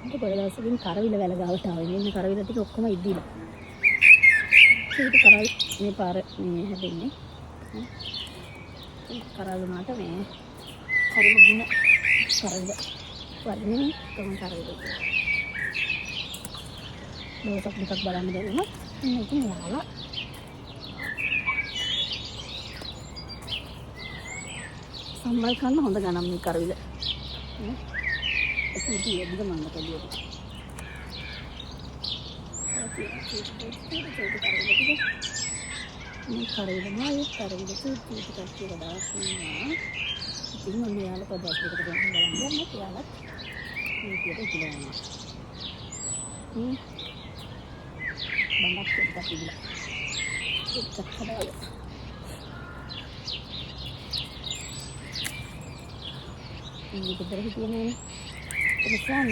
මට පොඩ දවසකින් කරවිල වැල ගාවට ආවේ. මේ කරවිල ටික ඔක්කොම ඉදීලා. ඒක කරල් මේ පාර මේ හැදෙන්නේ. කරල් වුණාට මේ හරිම ගුණ කරවිල වර්ධනේ තමයි කරවිල. දවසක් දෙකක් බලන්න බැරිම මේක යාලා. සම්මල් කන්න හොඳ ගණන් මේ කරවිල. ඒක ඉතින් මම කලියට. මේ කරවිල මායි කරවිල සූටි ටිකක් කියලා දාන්න. ඉතින් මම යාලා පොඩ්ඩක් දෙකට බලන්න යාලා මේ විදියට ඉතිලා. බණ්ඩක් දෙකක් ඉදලා. ඒක හදාගන්න. ini bener begini terusan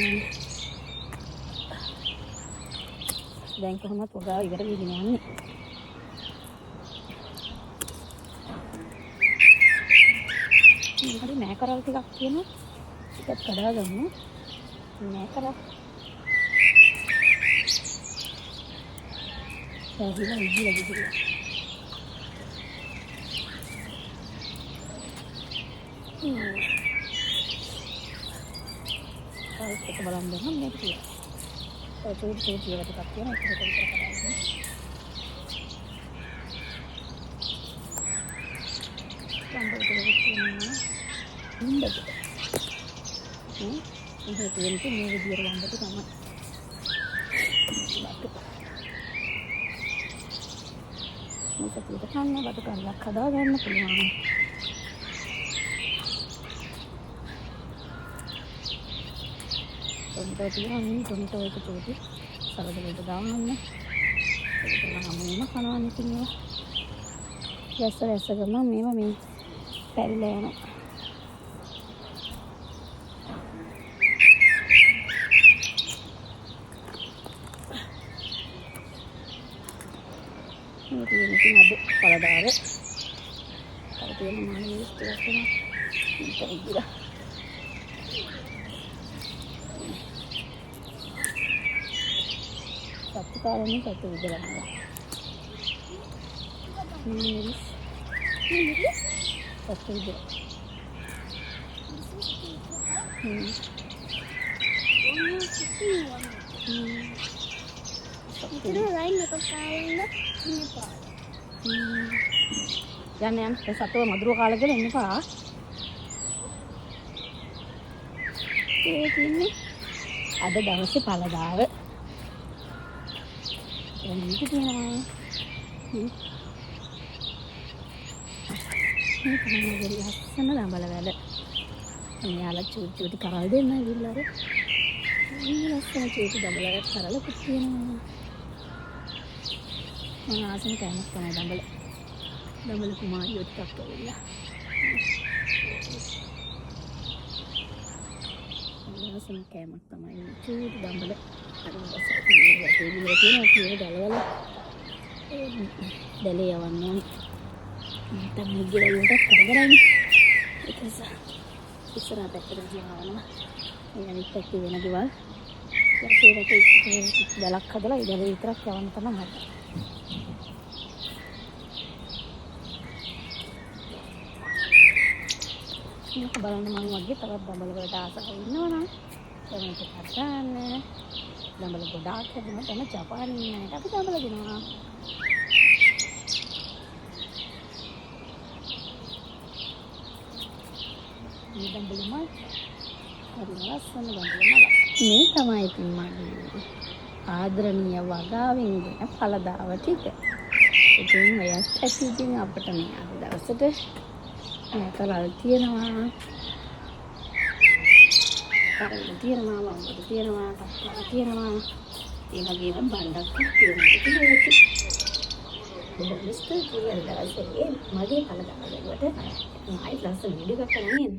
dan kohmat poga ibarat begini ane ini hari mekaral ටිකක් තියෙනවා ටිකක් කඩා ගමු mekaral සාහිලා ඉඳලා ගිහිල්ලා ඒක බලන්න නම් මේක කියලා. ඒක චූටි ඒවා ටිකක් තියෙනවා ඒක විතර කරගන්න. සම්බන්ධ කරගන්න. ඉන්නද? ඒක තියෙන්නේ මේ විදියට වන්දට තමයි. මේක පිට කන්න බඩ කන්නක් හදා ගන්න පුළුවන්. टोमेटो තියෙනවා टोमेटो එක චූටි සලදලට දාන්න ඒක තමයි කනවන්නේ තියෙනවා රැස්ස ගමන් මේවා මේ පැරිලා යනවා මේ තියෙන අද පළදාර අර තියෙන මානෙ ටිකක් තමයි ඉතින් satu kali satu jalan ini satu jalan itu lain atau kain ini pak jangan satu maduro kalau gini ini pak ini ada dawasnya pala dawe ini තියෙනවා මේ තමයි ගිරි හස්සන දඹල වැඩ මෙයාලා චූටි කරල් දෙන්න ඇවිල්ලා අර මේ ලස්සන චූටි දඹල වැඩ කරලකුත් තියෙනවා මම ආසම කෑමක් තමයි දඹල කුමාරියෝ ටිකක් ඇවිල්ලා ආසම කෑමක් තමයි චූටි දඹල Dale yawannya kita migil aja karena ini itu isra terus yang mana ini kita kira jual kira kita dalak kadala dari truk yawan tanam ada ini kebalan memang lagi terus dambal berasa ini mana yang kita sana dambal godak හැදෙන තැන ජපානයේ නේද අපි දඹල දෙනවා මේ දඹල මල් හරි ලස්සන දඹල මල මේ තමයි ඉතින් මගේ ආදරණීය වගාවෙන් දෙන පළදාව ටික ඉතින් ඔයත් ඇසිදින් අපිට මේ අද දවසට කරල් තියෙනවා කරල් තියෙනවා වංගු තියෙනවා කස්සා තියෙනවා ඒ වගේම බණ්ඩක් තියෙනවා ඒක මිස්ටර් කියලා දාලා මගේ කලදාවලට ආයි ලස්සන වීඩියෝ එකක් කරගෙන